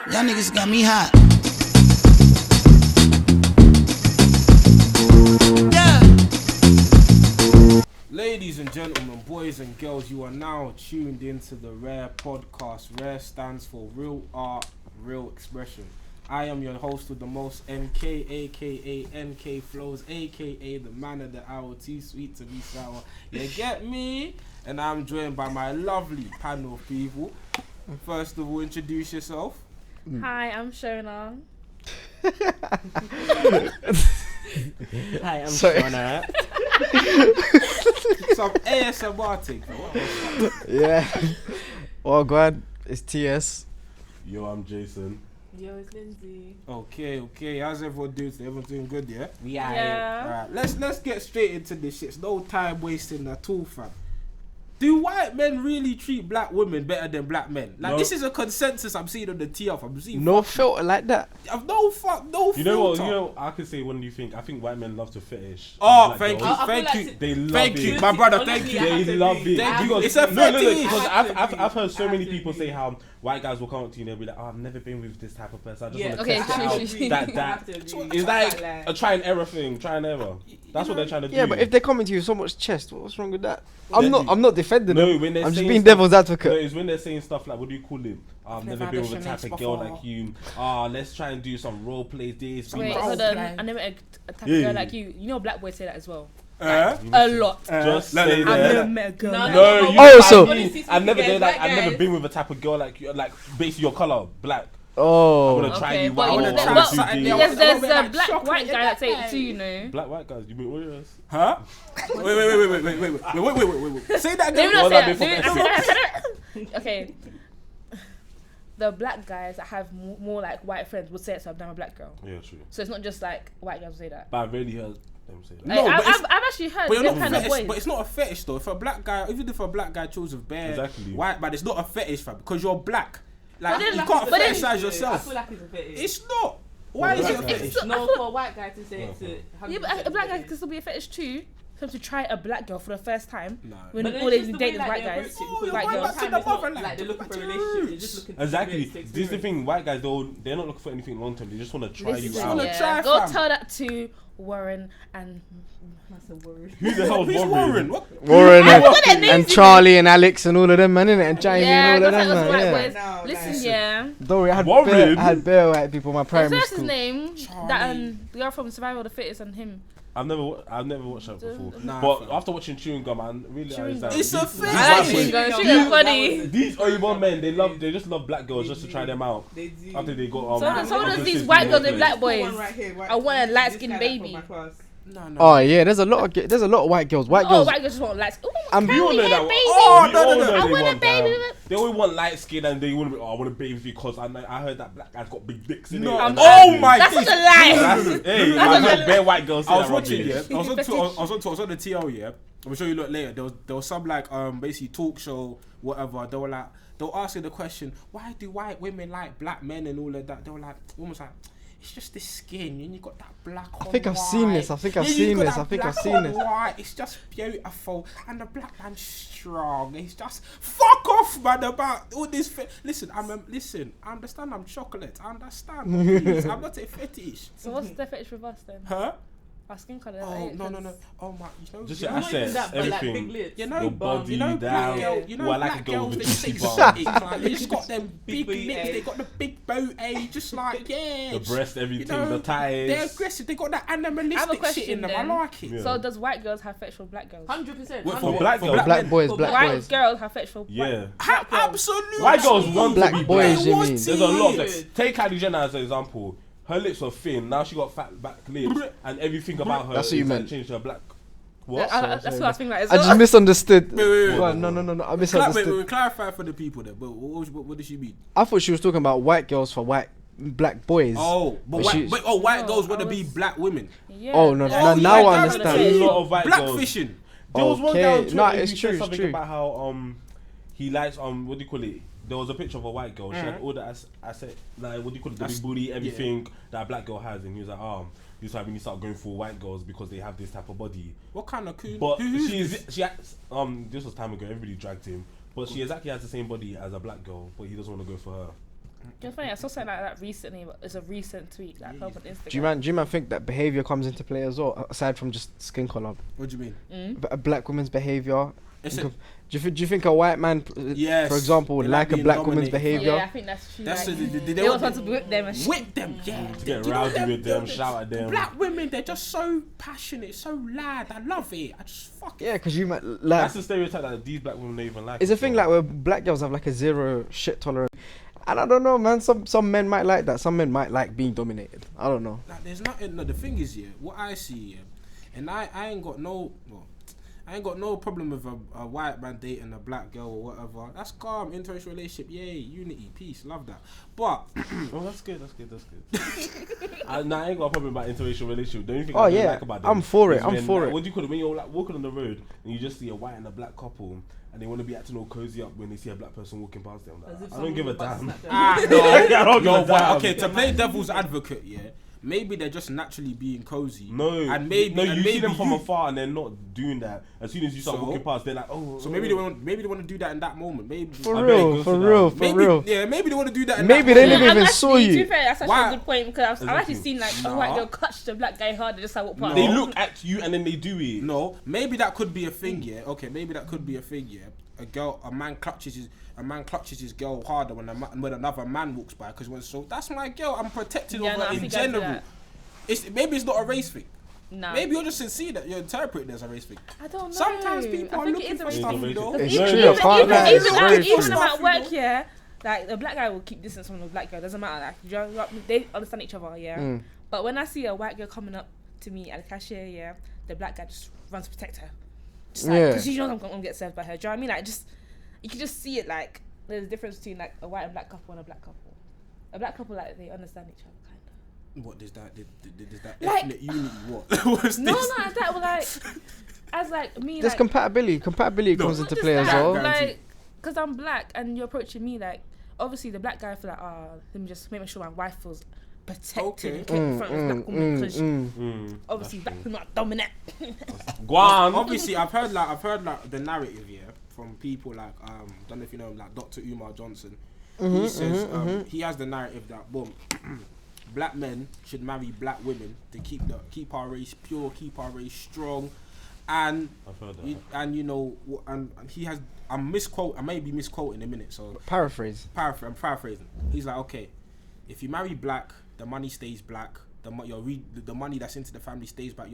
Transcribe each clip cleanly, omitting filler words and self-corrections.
Y'all niggas got me hot. Yeah. Ladies and gentlemen, boys and girls, you are now tuned into the Rare Podcast. Rare stands for Real Art, Real Expression. I am your host with the most NK, aka NK Flows, aka the man of the hour, too sweet to be sour. You get me? And I'm joined by my lovely panel of people. First of all, introduce yourself. Hi, I'm Shona. Hi, I'm Shona. Some ASMR thing. Yeah. Well, God, it's TS. Yo, I'm Jason. Yo, it's Lindsay. Okay. How's everyone doing today? Everyone doing good, yeah? We are Yeah. Alright, let's get straight into this shit. It's no time wasting at all, fam. Do white men really treat black women better than black men? Like, No. this is a consensus I'm seeing on the TF. I'm seeing No filter like that. I've no You know what? filter. I can say when you think. I think white men love to fetish. Oh, black thank you, girls. I feel thank like you. They love Thank it. you, my brother, thank Honestly, you. I have They to love agree. it. I have Because- to It's a agree. No, fetish. because I have to I've heard agree. so I many have to people say agree. how white guys will come up to you and they'll be like, oh, I've never been with this type of person. I just Yeah, want to okay, test it true, out. true. That it's like a try and error thing. Try and error. That's what they're trying to do. Yeah, but if they're coming to you with so much chest, what's wrong with that? Then- I'm not defending No, them. when they're I'm just saying being stuff- devil's No, advocate. it's when they're saying stuff like, what do you call it? I've never Never been had with a a type of chance girl before. like you. Let's try and do some role play this. Wait, Bro, hold on. plan. I never met a type Yeah. of girl like you. You know, black boys say that as well. Uh, A lot. Just no, say no, I've that. never met a girl. No, like no, No, no, you no. Oh, so- I've never Guys, done like black I've never guys. been with a type of girl like you, like based your color, black. I Oh. wanna try Okay, you but out. you know, I that- wanna but do something this. else. There's There's a black chocolate white in guy that that say it guy. too, you know. Black white guys, you mean warriors? huh? Wait. Say that Let me again. not What say about that. Okay. The black guys that have more like white friends would say it, so I'm a black girl. Yeah, true. So it's not just like white girls say that. But I've really heard them say that. No, Like, but it's- I've actually heard But you're them not kind of fetish, boys. but it's not a fetish though. If a black guy, even if a black guy chose with bare Exactly. white, but it's not a fetish, fam, because you're black. Like But then- you can't but then- fetishize I yourself. feel like it's a fetish. It's not. Why is black it a guy. fetish? It's- No, I feel- for a white guy to say it to. Yeah, but a black guy can still be a fetish too. So to try a black girl for the first time No. when But then all they it's just the date way, is like, white they guys. approach it, Oh, because you're like, going your back to time the is not motherland. like they're looking Back for a to relationship. They're roots. just looking to Exactly. experience. This is the thing. White guys they're not looking for anything long term. They just want to try you Listen, out. wanna try, Go fam. tell that to Warren and That's a word. Who the hell's Who's Warren? Warren? What? Warren I forgot their names, and you know. Charlie and Alex and all of them, man, innit? And Jamie yeah, and go all tell of them, those man. white Yeah. boys. No, Listen, like- yeah. Don't worry, Warren? I had bare white people in my What's primary his school. name? Charlie. That the girl from Survival of the Fittest and him. I've never watched that before. Nah, but fam. after watching Chewing Gum, I realized that It's a these- thing. these I like white Chewing boys- Gum. She Yeah, was funny. that was These Oibo men, they just love black girls just to try them out. They do. After they got So does opposite these white girls and roleplay. black boys. One right here, I want a this light-skinned guy baby. from my class. No. Oh yeah, there's a lot of white girls. White Oh, girls. white girls just want lights. Oh, I'm- We all know that. baby. Oh, We no, all no, know no. I they want a want baby. They always want light skin and they want to be, I want to bathe because I heard that black guys got big dicks in No. it. Oh my That's days. such a lie. Hey, That's I a heard lie. bare white girls say I was that watching, yeah. rubbish. I was on the TL, yeah. I'm sure you look later. There was some like basically talk show, whatever. They were asking the question, why do white women like black men and all of that? They were like almost like, it's just the skin, and you got that black. I think I've seen this. I think I've seen this. White, it's just beautiful, and the black man's strong. It's just fuck off, man. About all this. Listen, I understand. I'm chocolate. I understand. Please, I'm not a fetish. So what's the fetish with us then? Huh? Our skin colour. Oh no. Oh my, Just you your know, Not even assets, that, but like everything. big lips. you know, Your body, you know, down. black girl, you know, Well, I like black a girl girls, with they a say juicy bum. something, like, they just got them Big big booty, lips, eh? they got the big booty, just like, yeah. The breast, everything, you know, the thighs. They're aggressive, they got that I have a animalistic shit question in them, then. I like it. Yeah. So does white girls have fetish for black girls? 100%. What, For black girls? Black men? boys, For black White boys. girls have fetish for Yeah. Absolutely. White girls want Black to be boys, black. you want mean? to. There's a lot of Yeah. them. Take Kylie Jenner as an example. Her lips were thin. Now she got fat back lips, and everything about her That's what you is, like, meant. changed to a black. What? That's what I was thinking like. I just misunderstood. wait. Go on, no, I Wait, misunderstood. clarify for the people there, but what does she mean? I thought she was talking about white girls for black boys. Oh, But white, she's- white No, girls want to I be was- black women. Yeah. Oh, no, yeah. now I yeah, understand. A lot of white Black girls. fishing. There was one guy Okay, on Twitter no, who it's said true, it's something true. about how he likes what do you call it? There was a picture of a white girl. She had all the asset, like what do you call it? The That's- big booty, everything that a black girl has, and he was like, this is why we need to start going for white girls because they have this type of body. What kind of coon? But who's this was time ago. Everybody dragged him, but she exactly has the same body as a black girl, but he doesn't want to go for her. It's funny. I saw something like that recently. But it's a recent tweet that I on Instagram. Do you man think that behavior comes into play as well, aside from just skin color? What do you mean? A black woman's behavior. It's Do you think a white man, Yes, for example, would they like a being black woman's dominated. behavior? Yeah, I think that's true. That's like, they they want to whip them and shit. whip them, yeah. To get You know rowdy them- with them, shout at them. Black women, they're just so passionate, so loud. I love it. I just fuck it. Yeah, because you might That's like. the stereotype that these black women don't even like. It's a thing like where black girls have like a zero shit tolerance, and I don't know, man. Some men might like that. Some men might like being dominated. I don't know. Like, there's nothing. No, the thing is, yeah, what I see, yeah, and I ain't got no. Well, I ain't got no problem with a white man dating a black girl or whatever. That's calm, interracial relationship, yay, unity, peace, love that. But Oh, that's good. Nah, I ain't got a problem about interracial relationship. The only thing Oh, I don't yeah, like about them I'm for it, is I'm when, for like, it. What do you call it? When you're like walking on the road and you just see a white and a black couple and they want to be acting all cozy up when they see a black person walking past them. As if I don't give a someone damn. was about to snap them. I don't give a but damn. okay, to play devil's advocate, yeah, maybe they're just naturally being cozy. No, and maybe no, you see them from you- afar and they're not doing that. As soon as you start So? walking past, they're like, oh. So maybe they want to do that in that moment. Maybe For I bet it real, goes for to that. real, for maybe, real. Yeah, maybe they want to do that. In Maybe that they moment. never even actually, saw To you. be fair, that's actually Why? a good point because I've actually Exactly. seen like a Nah. white girl clutch the black guy hard and just like walk past. They No. look at you and then they do it. No, maybe that could be a thing. Yeah, okay, maybe that could be a thing. Yeah, a man clutches his girl harder when another man walks by because so that's my girl. I'm protected Yeah, of no, her I in think I do general. that. Maybe it's not a race thing. No. Maybe you're just sincere that you're interpreting it as a race thing. I don't know. Sometimes people I are think looking it is a for race stuff, thing. you know. It's Even, true, even, I can't lie, it's very even true. I'm at work, yeah. Like the black guy will keep distance from the black girl. Doesn't matter. Like you know, they understand each other, yeah. Mm. But when I see a white girl coming up to me at the cashier, yeah, the black guy just runs to protect her. Just like, Yeah. because she knows I'm gonna get served by her. Do you know what I mean? Like just you can just see it. Like there's a difference between like a white and black couple and a black couple. A black couple like they understand each other kind of. What is that? Is that Like- ethnic unity? What? What's No, this? no, as that was like as like me. There's like, compatibility. Compatibility No. comes not into just play as that, well. Guaranteed. Like, because I'm black and you're approaching me, like, obviously the black guy feel like, let me just make sure my wife feels protected Okay. and kept in front of this black woman because obviously that's black true. women are dominant. Guan. Obviously, I've heard like the narrative, yeah, from people like don't know if you know him, like Dr. Umar Johnson. He says he has the narrative that boom, black men should marry black women to keep our race pure, keep our race strong, and I've heard that. and he has I may be misquoting in a minute, so Paraphrase. I'm paraphrasing. He's like, okay, if you marry black, the money stays black. The money that's into the family stays back.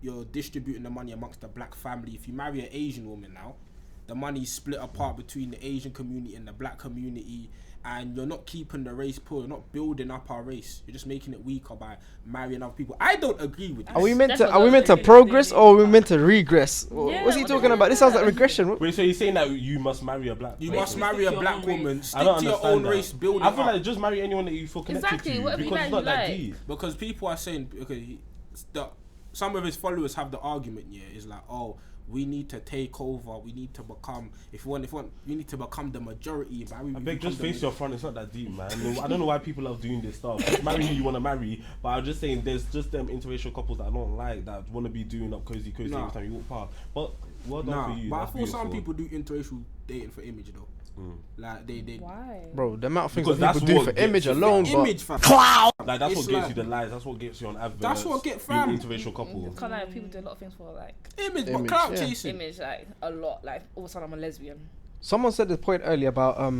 You're distributing the money amongst the black family. If you marry an Asian woman now, the money's split apart between the Asian community and the black community, and you're not keeping the race poor. You're not building up our race. You're just making it weaker by marrying other people. I don't agree with this. Are we meant That's to? what Are we those meant to things progress do. or are we meant to regress? Yeah, What's he what the talking hell about? is This sounds that? like regression. Wait, so you're saying that you must marry a black You person? must marry a Stick to black your own woman. race. Stick I don't to your understand own that. race. Build I it feel up. like just marry anyone that you feel connected Exactly, to whatever you because like, it's not you that like. deep. Because people are saying, some of his followers have the argument, yeah, is like, oh, we need to take over, we need to become, we need to become the majority. I beg, just face your front. It's not that deep, man. I don't know why people love doing this stuff. Just marry who you want to marry, but I'm just saying there's just them interracial couples that I don't like that want to be doing up cozy Nah. every time you walk past. But well done Nah, for you. but I That's feel some beautiful. people do interracial dating for image though. Like they Why? Bro, the amount of things Because that people that's do what for gets image you alone, but image fam. Like that's It's what gets like- you the likes. That's what gets you on adverts. That's what get being fam. interracial couple. Can't lie, people do a lot of things for like Image, but Image, clout yeah. chasing. image, like a lot. Like all of a sudden I'm a lesbian. someone said the point earlier about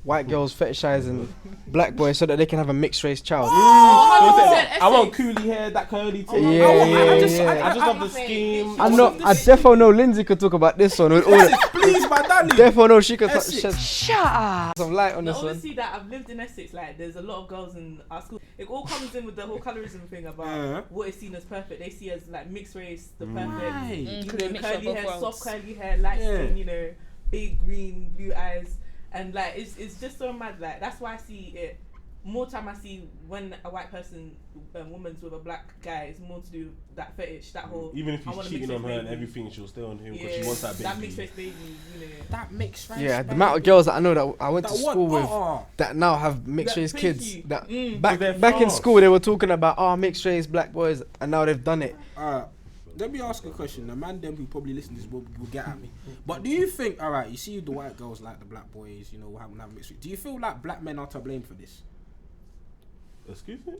white girls fetishizing black boys so that they can have a mixed race child. I want coolie hair, that curly thing. Yeah, I just yeah. love the scheme. I know. I definitely know Lindsay could talk about this one with all. Please, my darling. Definitely know she could Essex. shed some light on The this one. honesty that I've lived in Essex, like there's a lot of girls in our school. It all comes in with the whole colorism thing about Uh-huh. what is seen as perfect. They see as like mixed race, the Why? perfect. Mm, You 'cause they know, mix up curly both hair, worlds. soft curly hair, light Yeah. skin. You know, big green, blue eyes, and like it's just so mad. Like that's why I see it. More time I see when a white person, woman's with a black guy, it's more to do that fetish, that whole. Even if I he's want a cheating mixed on race her and baby. everything, she'll stay on him because Yeah, she wants that baby. that mixed race baby, you know. That mixed race. Yeah, the baby. amount of girls that I know that I went to That what? school with Oh. that now have mixed That race thank kids. you. That Mm. back They're in fast. school they were talking about mixed race black boys, and now they've done it. let me ask a question. The man them who probably listen to this will get at me. But do you think, all right, you see the white girls like the black boys, you know, have mixed. Do you feel like black men are to blame for this? Excuse me?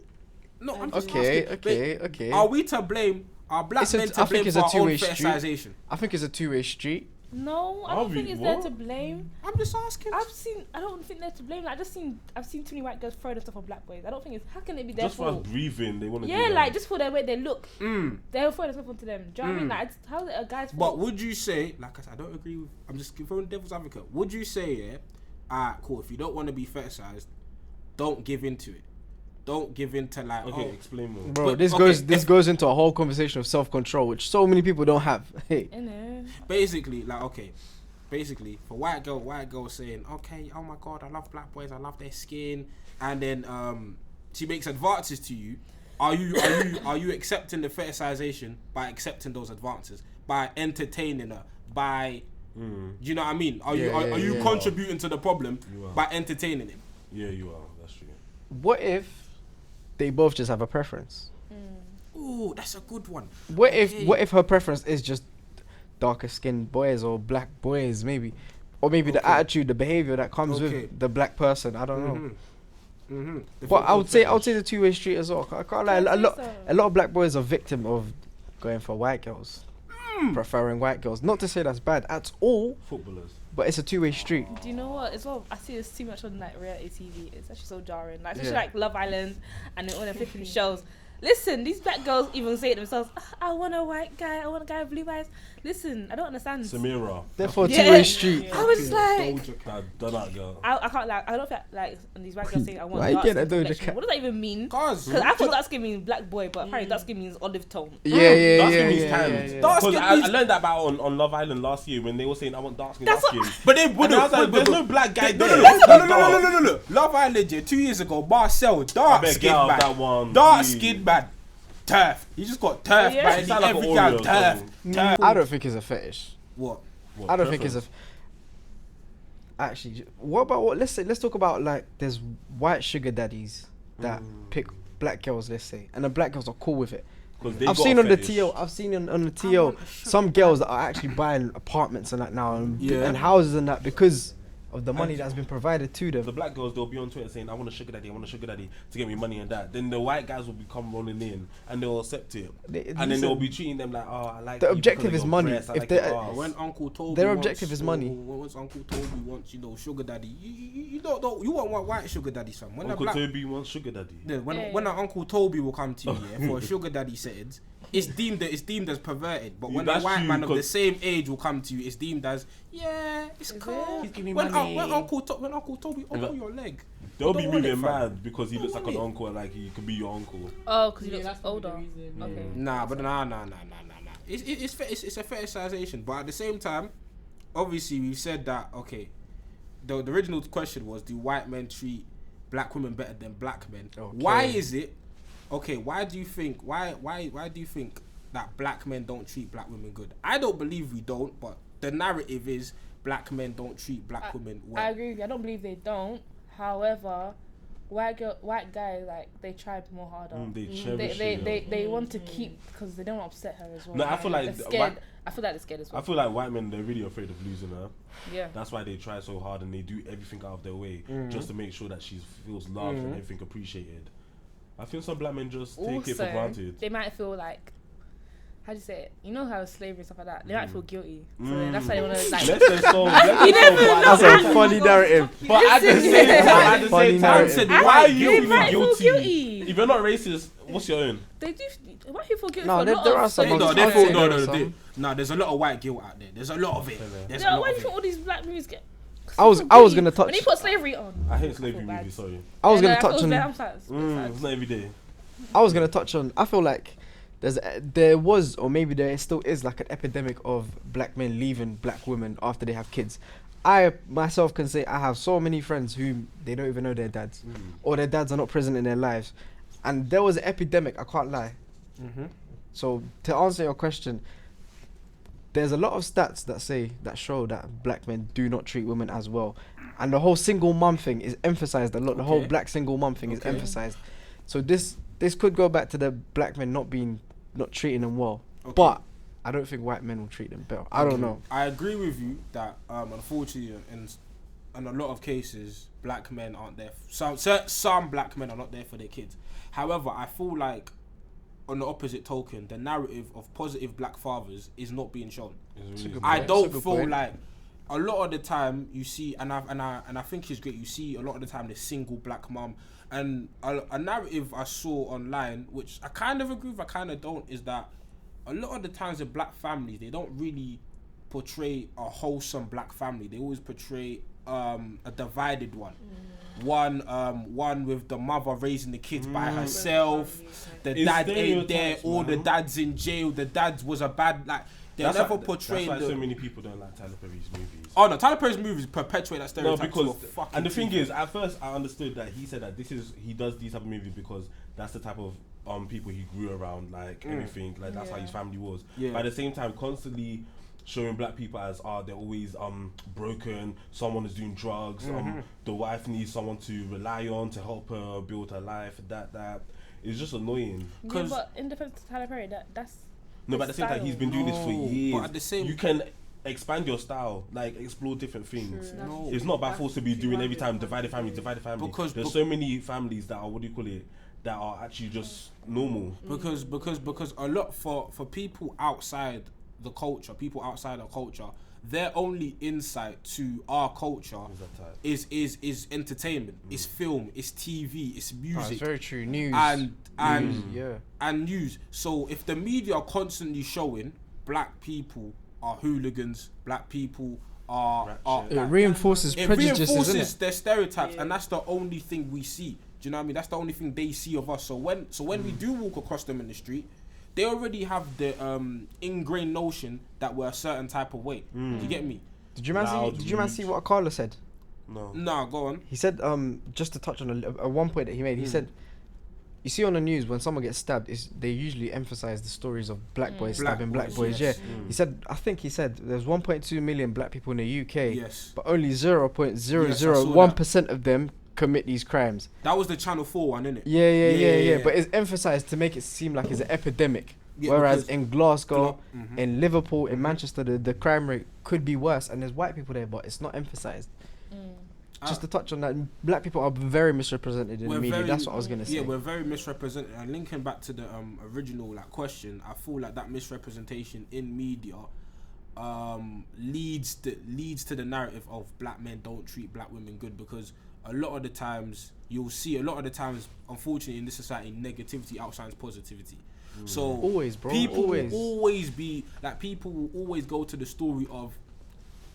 No, I'm just Okay, asking. okay. Are we to blame? Are black men to blame for our own fetishization? I think it's a two-way street. No, I Are don't we- think it's there what? to blame. I'm just asking. I don't think they're to blame. Like, I've seen too many white girls throw the stuff on black boys. I don't think it's. How can it be their Just for us fault? breathing, they want to. Yeah, like just for their way they look, they'll throw the stuff onto them. Do you know what I mean? Like, how is it a guy's fault? But would you say, like I said, I don't agree with. I'm just throwing devil's advocate. Would you say, yeah, alright, cool. If you don't want to be fetishized, don't give into it. Don't give in to like. Okay, Oh, explain more. Bro, But, this okay, goes into a whole conversation of self-control, which so many people don't have. Hey, basically, like, okay. Basically, for white girl saying, okay, oh my god, I love black boys, I love their skin, and then she makes advances to you. Are you accepting the fetishization by accepting those advances, by entertaining her, by do you know what I mean? Are you contributing to the problem by entertaining him? Yeah, you are. That's true. what if they both just have a preference? Ooh, that's a good one. What Okay. if her preference is just darker skinned boys or black boys, maybe, or maybe the Okay. attitude, the behavior that comes Okay. with the black person? I don't know. The But I would say fetish. the two-way street as well. I can't lie. A lot of black boys are victim of going for white girls, preferring white girls. Not to say that's bad at all, Footballers. but it's a two-way street. Do you know what? As well, I see this too much on like reality TV. It's actually so jarring. Like, especially Yeah. like Love Island and then all the flipping shows. Listen, these black girls even say it themselves. I want a white guy. I want a guy with blue eyes. Listen, I don't understand. Samira. Therefore, Yeah. two-way street. I was like, Done that girl. I can't like. I don't feel like and these white girls saying I want Why you dark get skin that Doja complexion. Cat? What does that even mean? Cause Because I thought dark skin means black boy, but apparently dark skin means olive tone. Yeah. Dark skin means tanned. Dark Because skin I means- learned that about on Love Island last year when they were saying I want dark skin, That's dark skin. But they And I was like, there's no black guy No, there. no, That's dark. no. Love Island, yeah, 2 years ago, Marcel, I dark bet skin get out man, that one, dark please. skin man, turf. He just got turf, Yeah. man. You sound like Every an guy Oreo turf, song. turf. I don't think it's a fetish. What? What, I don't think it's a. preference? Actually, what about what? Let's talk about like there's white sugar daddies that pick black girls. Let's say, and the black girls are cool with it. 'Cause they I've got seen a on the fetish. TO. I've seen on the TO want a sugar some girls that are actually buying apartments and that now and houses and that because of the money that's been provided to The them. black girls, they'll be on Twitter saying, I want a sugar daddy to get me money and that. Then the white guys will become rolling in and they'll accept it. And then they'll be treating them like, oh, I like The you objective because of is your money. breasts, I If like they- your But arse." When Uncle Toby Their wants, objective is money. Once Uncle Toby wants, you know, sugar daddy, you don't you won't want white sugar daddy, son. When Uncle a black, Toby wants sugar daddy. yeah, when Yeah. when an Uncle Toby will come to you for a sugar daddy settings, it's deemed as perverted. But Yeah, when a that's white true, man of the 'cause- same age will come to you, it's deemed as it's Is cool. it? He's giving me When money. Uncle Toby open your leg, They'll Don't be want it, moving fam. mad because he looks like an uncle and like he could be your uncle. Oh, because he Yeah, looks that's probably the older. reason. Okay. nah. It's a fetishization, but at the same time, obviously we've said that okay. The original question was, do white men treat black women better than black men? Okay. Why is it? Okay, why do you think that black men don't treat black women good? I don't believe we don't, but the narrative is black men don't treat black women well. I agree with you. I don't believe they don't. However, white guys like they try more harder. They cherish They want to keep because they don't want to upset her as well. No, I feel like they're scared. I feel like they're scared as I well. feel like white men, they're really afraid of losing her. Yeah. That's why they try so hard and they do everything out of their way just to make sure that she feels loved and everything appreciated. I feel some black men just take it for granted. They might feel like, how do you say it? You know how slavery and stuff like that. They might feel guilty. So then that's why they want to like. Bless their soul. Bless their soul. That's a funny narrative. But at the same time, Funny narrative. why are you They feeling might feel guilty? guilty. If you're not racist, what's your own? They do. Why do you feel guilty? No, for a there- lot there of are some slavery? ones- No, I'd say there are no. some. Nah, there's a lot of white guilt out there. There's a lot of it. There's a Yeah, lot why do of you think it. all these black movies get? I was gonna touch. When you put slavery on. I hate slavery feel bad. movies, sorry. I was Yeah, gonna no, touch feel bad. on. I'm sad. It's not every day. I was gonna touch on. I feel like there was, or maybe there still is, like an epidemic of black men leaving black women after they have kids. I myself can say I have so many friends who they don't even know their dads, or their dads are not present in their lives, and there was an epidemic. I can't lie. So to answer your question, there's a lot of stats that show that black men do not treat women as well, and the whole single mum thing is emphasized a lot. The whole Okay. black single mum thing is Okay. emphasized. So this could go back to the black men not treating them well. Okay. But I don't think white men will treat them better. I don't know. I agree with you that unfortunately in a lot of cases black men aren't there. Some black men are not there for their kids. However, I feel like on the opposite token, the narrative of positive black fathers is not being shown. I don't feel like a lot of the time you see, and I think it's great. You see a lot of the time the single black mum, and a narrative I saw online, which I kind of agree with, I kind of don't, is that a lot of the times in black families they don't really portray a wholesome black family. They always portray a divided one. One with the mother raising the kids by herself, the dad ain't there, all the dads in jail, the dad was a bad, like, they never portrayed. That's why so many people don't like Tyler Perry's movies. Oh no, Tyler Perry's movies perpetuate that stereotype. No, because and the thing is, at first I understood that he said that he does these type of movies because that's the type of people he grew around, like everything, like that's how his family was. Yeah. But at the same time, constantly showing black people as they're always broken, someone is doing drugs, the wife needs someone to rely on to help her build her life, that it's just annoying. Yeah, but in defense of Tyler Perry, that's no, but at the same time he's been doing this for years. But at the same, you can expand your style, like explore different things. No, it's not by force to be doing every time divided family. Because there's so many families that are that are actually just normal. Because a lot for people outside the culture, their only insight to our culture is entertainment, it's film, it's TV, it's music. It's very true. News and news. So if the media are constantly showing black people are hooligans, black people are it reinforces prejudices, isn't it? Their stereotypes, and that's the only thing we see. Do you know what I mean? That's the only thing they see of us. So when we do walk across them in the street, they already have the ingrained notion that we're a certain type of way. Do you get me? Did you man see what Carla said? No. Nah, go on. He said, just to touch on a one point that he made, he said, you see on the news when someone gets stabbed, they usually emphasize the stories of black boys stabbing black boys. Yes. He said, there's 1.2 million black people in the UK, yes, but only 0.001% of them commit these crimes. That was the Channel 4 one, innit? Yeah. But it's emphasized to make it seem like it's an epidemic. Yeah, whereas in Glasgow, in Liverpool, in Manchester, the crime rate could be worse, and there's white people there, but it's not emphasized. Just to touch on that, black people are very misrepresented in the media. That's what I was gonna say. Yeah, we're very misrepresented. And linking back to the original question, I feel like that misrepresentation in media leads to the narrative of black men don't treat black women good, because a lot of the times, unfortunately, in this society, negativity outshines positivity. So always, bro. People will always be like, people will always go to the story of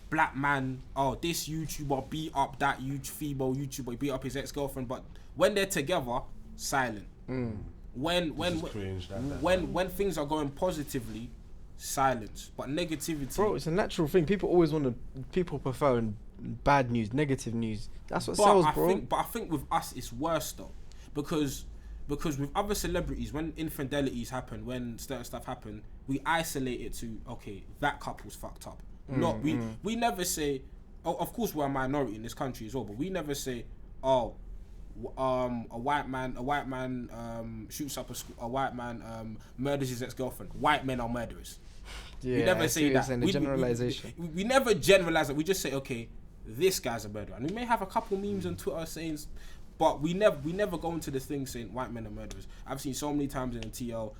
black man. Oh, this YouTuber beat up that female YouTuber, beat up his ex-girlfriend. But when they're together, silent. When things are going positively, silence. But negativity, bro, it's a natural thing. People prefer bad news, negative news. That's what sells, bro. But I think with us it's worse though, because with other celebrities, when infidelities happen, when certain stuff happen, we isolate it to, okay, that couple's fucked up. We never say, of course we're a minority in this country as well, but we never say, a white man shoots up a white man murders his ex-girlfriend. White men are murderers. Yeah, we never say that. Generalization. We never generalize it. We just say, okay, this guy's a murderer, and we may have a couple memes on Twitter saying, but we never go into this thing saying white men are murderers. I've seen so many times in the TL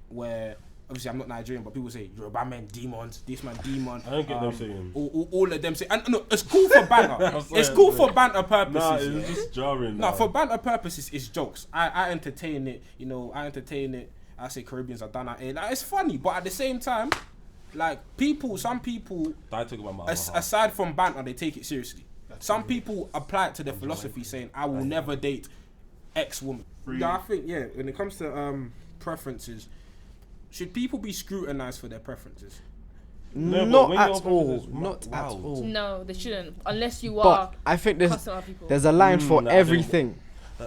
where, obviously I'm not Nigerian, but people say Yoruba men demons, this man demon. I don't get them saying. All of them say, and no, it's cool for banter. It's cool for banter purposes. Nah, it's just jarring. No, for banter purposes, it's jokes. I entertain it. I say Caribbeans are done at it. Like, it's funny, but at the same time, like some people, aside from banter, they take it seriously. Some people apply it to their philosophy, saying, I will never date X woman. Yeah, I think, when it comes to preferences, should people be scrutinized for their preferences? Not at all. Not at all. No, they shouldn't, unless you are. But I think there's a line for everything.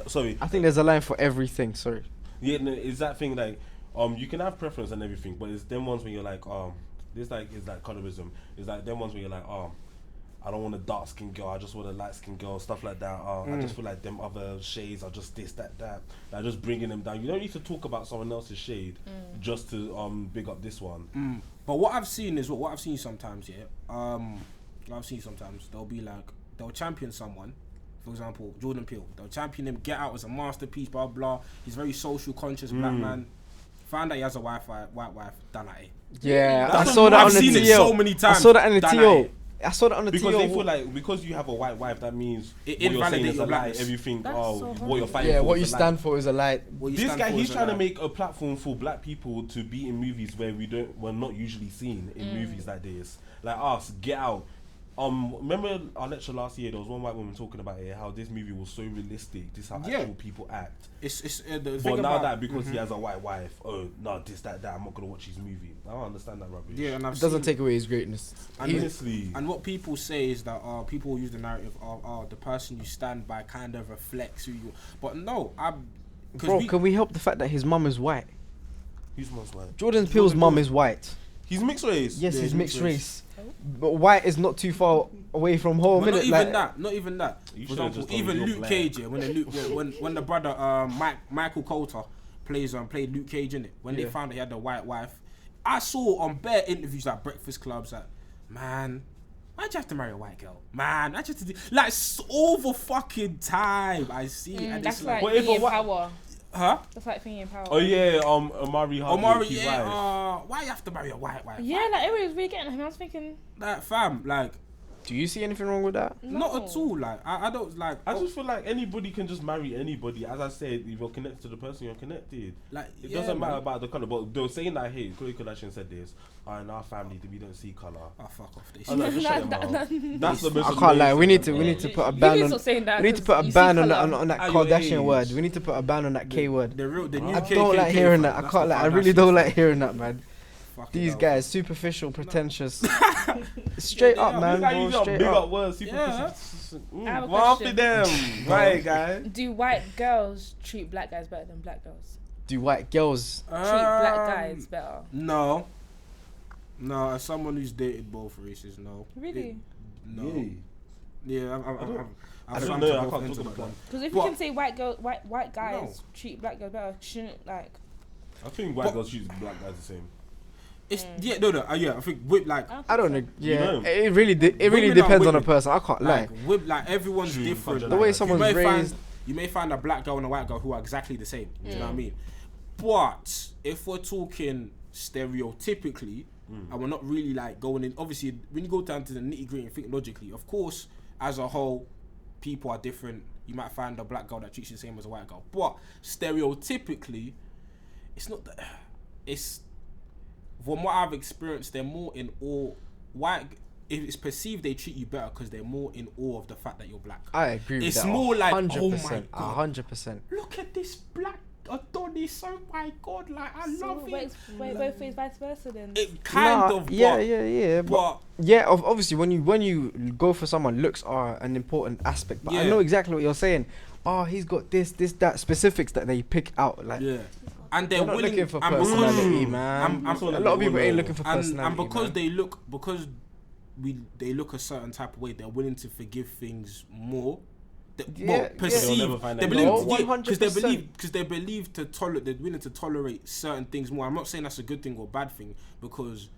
Sorry. I think there's a line for everything. Sorry. Yeah, no, it's that thing like, you can have preference and everything, but it's them ones when you're like, it's like colorism. It's like them ones where you're like, I don't want a dark skinned girl. I just want a light skinned girl. Stuff like that. I just feel like them other shades are just this, that. Like just bringing them down. You don't need to talk about someone else's shade just to big up this one. But what I've seen is what I've seen sometimes. Yeah. What I've seen sometimes they'll be like they'll champion someone. For example, Jordan Peele. They'll champion him. Get Out as a masterpiece. Blah blah. He's very social conscious black man. Found out he has a white wife. Done at it. Yeah, I That's saw what that I've on the seen it TO. so many times. I saw that on the Done at TO. it. I saw that on the Because TO. they feel like because you have a white wife, that means It what you're saying invalidates is a your lie. blackness. Everything, That's so what you're fighting yeah, for. what is you a lie. stand for is a lie. What you This stand guy, for he's is a trying to lie. make a platform for black people to be in movies where we're not usually seen in movies like this. Like us, Get Out. Remember our lecture last year? There was one white woman talking about it, how this movie was so realistic. This is how Yeah. actual people act. It's the But thing now about, that because he has a white wife, oh no, this, that, I'm not gonna watch his movie. I don't understand that rubbish. yeah, and I've It doesn't seen, take away his greatness. Honestly. and what people say is that people will use the narrative of the person you stand by kind of reflects who you. But no, Bro, can we help the fact that his mum is white? Who's most white? Jordan Peele's mum is white. He's mixed race. Yes, Yeah, he's he's mixed mixed race. But white is not too far away from home, But not innit? even Like, that. Not even that. You For should've example, just told even me you're Luke black. Cage, yeah, when the brother Michael Coulter played Luke Cage in it. When they Yeah. found out he had a white wife, I saw on bare interviews like Breakfast Clubs that, man, why'd you have to marry a white girl? Man, I just like all the fucking time I see it, and That's it's like What if thingy a in wha- power. huh? That's like thingy in power. Oh yeah, Omari Hardwick, Omari, his yeah, wife. why you have to marry a white wife? Yeah, like everybody was really getting him. I was thinking, Like fam, like do you see anything wrong with that? not no. at all. Like I don't like. I just feel like anybody can just marry anybody. As I said, if you're connected to the person, you're connected. like It yeah, doesn't matter man. about the color. But they were saying that, hey, Khloe Kardashian said this. In our family, we don't see color. Oh fuck off this. I was like, just shut your That- mouth. that- That's the most. I can't lie. We amazing need to thing. we need to put a You ban need to on. stop saying that. We need to 'cause put a you see ban on colour. that on that At your Kardashian age. word. We need to put a ban on that K word. The new I KKK don't like hearing fam, that. I that's can't the like. I really foundation. don't like hearing that, man. Fucking These hell. guys superficial, pretentious. Straight up, man. These Bro, are straight big up. up words. Yeah. I have a Well, after question. them, right, guys? Do white girls treat black guys better than black girls? Do white girls? Treat black Um, guys better? No. No, as someone who's dated both races, no. Really? No. Yeah, I I've don't come know, to I both can't ends talk of the about one. Because if But- you can say white guys treat black girls better, shouldn't like? I think white girls choose black guys the same. It's yeah, no, yeah. I think with like I don't know. Yeah, know. it really it really Women are depends on a women. person. I can't lie. with like everyone's True, different. the like, way you someone's may raised- you may find a black girl and a white girl who are exactly the same. Do you know what I mean? But if we're talking stereotypically, and we're not really like going in. Obviously, when you go down to the nitty gritty and think logically, of course, as a whole, people are different. You might find a black girl that treats you the same as a white girl, but stereotypically, it's not that. It's from what I've experienced, they're more in awe. White, if it's perceived, they treat you better because they're more in awe of the fact that you're black. I agree with It's that. more like, 100%, oh my God. 100%. Look at this black Adonis! Oh my God! Like I love it. Wait, both ways, vice versa then. It kind of. Yeah, but, yeah. But Yeah, obviously when you go for someone, looks are an important aspect. But I Yeah. know exactly what you're saying. Oh, he's got this, that specifics that they pick out. Like, yeah, and they're they're not willing. looking for and because- personality, man. I'm- That's what a they lot of people wanna ain't know. looking for personality, and because man. they look they look a certain type of way, they're willing to forgive things more. Yeah, Well, yeah. perceive. They'll never find They that believe out. because they 100%. believe to tolerate. They're willing to tolerate certain things more. I'm not saying that's a good thing or bad thing because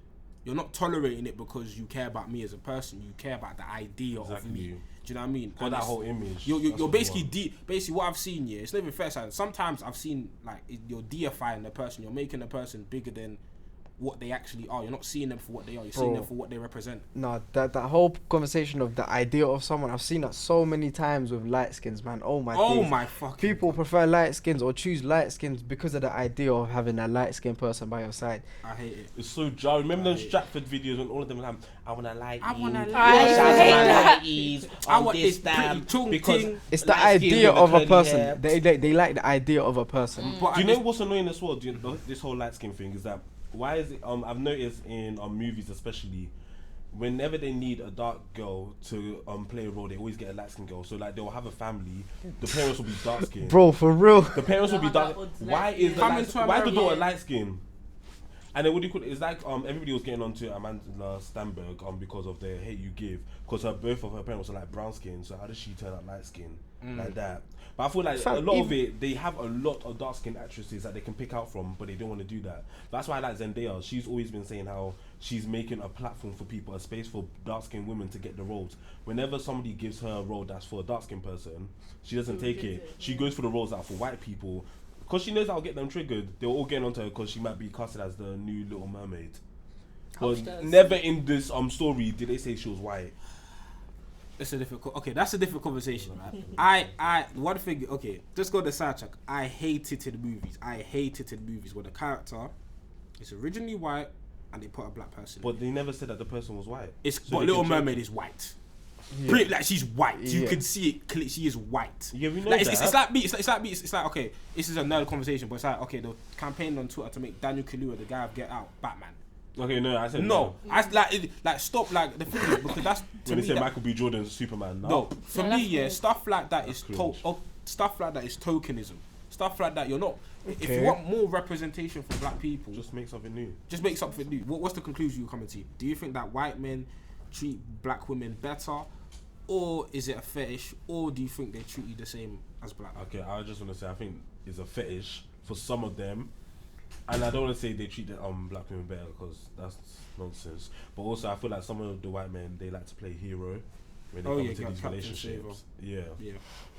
you're not tolerating it because you care about me as a person. You care about the idea of Exactly. me. Do you know what I mean? Got And that it's- whole image. You're That's what they basically want. basically what I've seen. Yeah, it's not even fair. Sometimes I've seen like you're deifying the person. You're making the person bigger than what they actually are. You're not seeing them for what they are. You're seeing Bro. them for what they represent. No, that whole conversation of the idea of someone, I've seen that so many times with light skins, man. Oh my Oh days. my fucking. People prefer light skins or choose light skins because of the idea of having a light skinned person by your side. I hate it. It's so jarring. Remember those Stratford videos when all of them were like, I want to like I wanna you. like I Shout out to hate my that. ladies I on want this this pretty damn, chunk because thing. It's the light skin idea with of a curly person. hair. They like the idea of a person. But Do you I know what's annoying as well? Do you know, this whole light skin thing is that why is it? I've noticed in movies especially, whenever they need a dark girl to play a role, they always get a light skin girl. So like they'll have a family, the parents will be dark skinned. Bro, for real. The parents will be They'll dark. have that Why light is skin. why is the daughter light skin? And then what do you call it? It's like everybody was getting onto Amanda Stenberg because of the hate you give, because both of her parents are like brown skin. So how does she turn out light skin like that? But I feel like a lot of it, they have a lot of dark skinned actresses that they can pick out from, but they don't want to do that. That's why I like Zendaya. She's always been saying how she's making a platform for people, a space for dark skinned women to get the roles. Whenever somebody gives her a role that's for a dark skinned person, she doesn't take it. She goes for the roles that are for white people. Because she knows that'll get them triggered. They're all getting onto her because she might be casted as the new Little Mermaid. But never in this story did they say she was white. It's a difficult. Okay, that's a different conversation, right? I one thing. Okay, just go to the sidetrack. I hate it in movies where the character is originally white and they put a black person. But they never said that the person was white. But Little Mermaid is white. Yeah. Pretty, like she's white. You can see it. She is white. Yeah, we know like, that. It's like me. It's like okay. This is another conversation, but it's like okay. The campaign on Twitter to make Daniel Kaluuya the guy of Get Out Batman. Okay, no, I said no. I like stop like the thing is, because that's to when me they say Michael B. Jordan's Superman. No, for me, stuff like that is stuff like that is tokenism. Stuff like that, you're not. Okay. If you want more representation for black people, just make something new. What's the conclusion you're coming to? Do you think that white men treat black women better, or is it a fetish, or do you think they treat you the same as black? Okay, I just want to say I think it's a fetish for some of them. And I don't want to say they treat the black women better because that's nonsense. But also, I feel like some of the white men, they like to play hero when they come into these relationships. Yeah.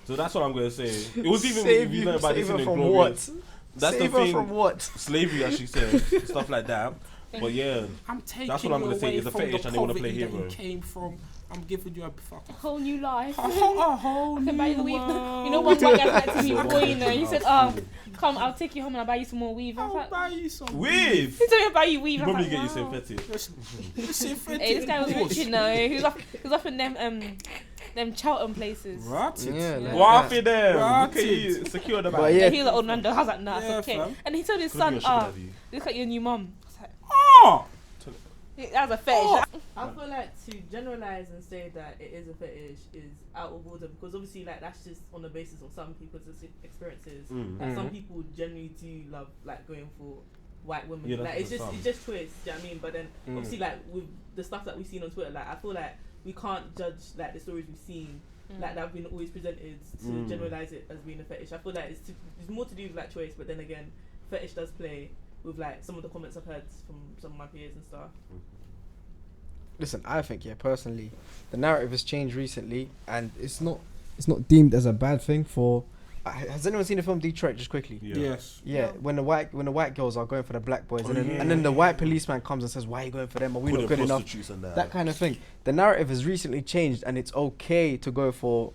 So that's what I'm going to say. It was even you know about this in Inglourious. That's the thing. From what? Slavery, as she said, stuff like that. But yeah, that's what I'm going to say. It's a fetish, and they want to play hero. Came from. I'm giving you a whole new life. A whole new world. You know, one white guy said to me, boy, you know, he said, come, I'll take you home and I'll buy you some more weave. I'll buy you some weave. He told me to buy you weave. You probably get you synthetic. Synthetic. Hey, this guy was rich, you know. He was off in them Cheltenham places. Rotted. Yeah, go off in them. Look at you, secure the bag. Yeah, he was like, oh, Nando. I was like, nah, it's okay. Fam. And he told his son, look at your new mum. I was like, oh. That was a fetish. I feel like to generalize and say that it is a fetish is out of order, because obviously like that's just on the basis of some people's experiences. Like some people generally do love like going for white women. Yeah, like it's just choice. Do you know what I mean? But then obviously like with the stuff that we've seen on Twitter, like I feel like we can't judge like the stories we've seen like that have been always presented to generalize it as being a fetish. I feel like it's more to do with like choice, but then again, fetish does play with like some of the comments I've heard from some of my peers and stuff. Listen, I think personally, the narrative has changed recently, and it's not deemed as a bad thing for. Has anyone seen the film Detroit? Just quickly. Yeah. Yes. Yeah. When the white girls are going for the black boys, and then the white policeman comes and says, "Why are you going for them? Are we not good enough?" That kind of thing. The narrative has recently changed, and it's okay to go for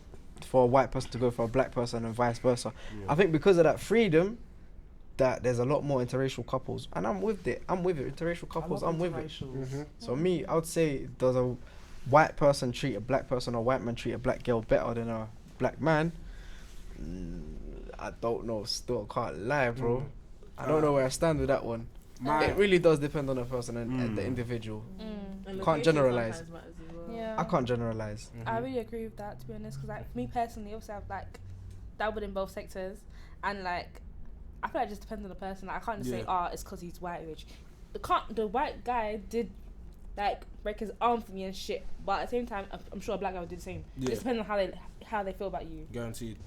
a white person to go for a black person, and vice versa. Yeah. I think because of that freedom, that there's a lot more interracial couples, and I'm with it. Interracial couples, I'm with it. So me, I would say, does a white person treat a black person, or a white man treat a black girl better than a black man? I don't know. Still can't lie, bro. I don't know where I stand with that one. It really does depend on the person and the individual. Can't generalize. Yeah. I can't generalize. I really agree with that, to be honest, because like for me personally, also I've like dabbled in both sectors, and like I feel like it just depends on the person. Like I can't just say, it's because he's white rich. The white guy did like break his arm for me and shit, but at the same time, I'm sure a black guy would do the same. Yeah. It just depends on how they feel about you. Guaranteed.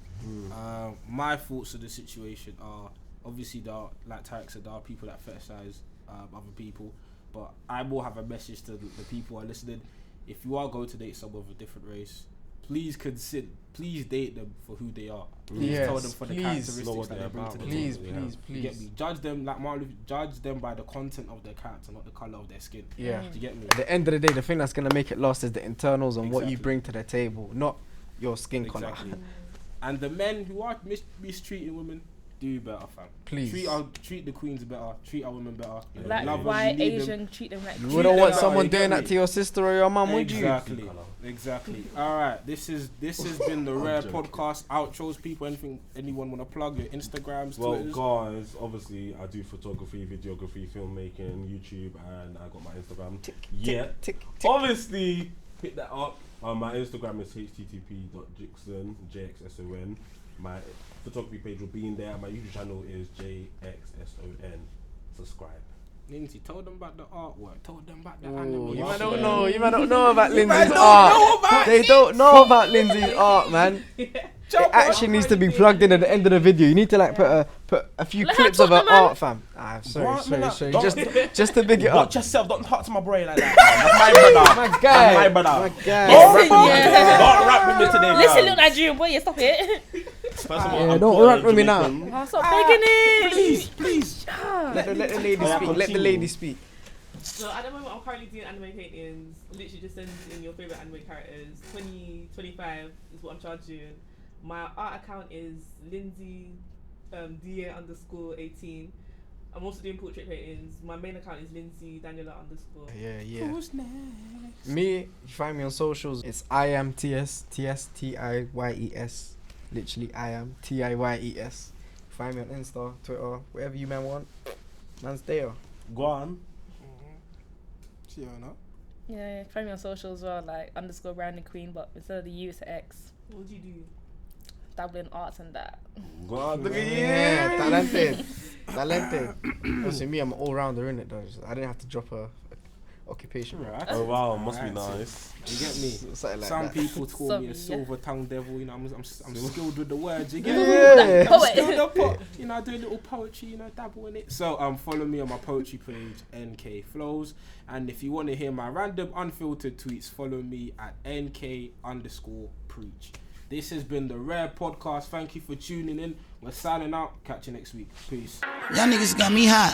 My thoughts of the situation are obviously like Tarek said, there are people that fetishize other people, but I will have a message to the people who are listening. If you are going to date someone of a different race, please date them for who they are. Please tell them for the characteristics that they bring to the table. Please. Get me? Judge them like judge them by the content of their character, not the colour of their skin. Yeah. Do you get me? At the end of the day, the thing that's gonna make it last is the internals and what you bring to the table, not your skin colour. And the men who are mistreating women, do better, fam. Please. Treat the queens better. Treat our women better. Like love white, Asian, treat them like. You wouldn't want someone doing that to your sister or your mum, would you? Exactly. All right. This has been the Rare Podcast outros. People, anyone want to plug your Instagrams? Well, Twitters? guys, obviously I do photography, videography, filmmaking, YouTube, and I got my Instagram. Tick. Obviously, hit that up. My Instagram is http.jixon, JXSON. My photography page will be in there. My YouTube channel is JXSON. Subscribe. Lindsay, told them about the artwork. Told them about the Ooh, anime. you art. might don't know. You might don't know about You Lindsay's might don't art. know about They don't know about Lindsay's art, man. Jump It actually needs to be plugged in at the end of the video. You need to like put a few Let her clips of her talk, man. art, fam. Ah, sorry. Don't- Just to big it Watch up. yourself. Don't talk to my boy like that. That's my brother. My guy. That's my brother. My guy. Don't Listen, rap with me yeah. today. Don't rap with me today. Listen, girl. little Nigerian boy, you stop it. First of all, Yeah, I'm don't pure rap with me now. Jamaican. Oh, stop begging it. Please. Let the lady Yeah, speak. Let the continue. lady speak. So at the moment, I'm currently doing anime paintings. Literally just send in your favorite anime characters. 2025 is what I'm charging. My art account is Lindsay DA_18. I'm also doing portrait paintings. My main account is Lindsay Daniela_. Yeah. Who's next? Me, you find me on socials. It's I am TSTIYES. Literally, I am TIYES. Find me on Insta, Twitter, wherever you man want. Man's there. Go on. Sienna. Yeah, find me on social as well, like _Brownie Queen, but instead of the U, it's an X. What do you do? Dabbling arts and that. Go on. Look at Yeah, you. talented. Obviously, me, I'm an all-rounder in it though. I didn't have to drop a occupation. Right. Oh wow, must be Alright, nice. You get me? Something like Some that. people call me a Sorry, yeah. silver tongue devil. You know, I'm skilled with the words. You get Yeah. me? I'm skilled up. You know, I do a little poetry. You know, dabble in it. So follow me on my poetry page, NK Flows. And if you want to hear my random unfiltered tweets, follow me at NK_preach. This has been the Rare Podcast. Thank you for tuning in. We're signing out. Catch you next week. Peace. Y'all niggas got me hot.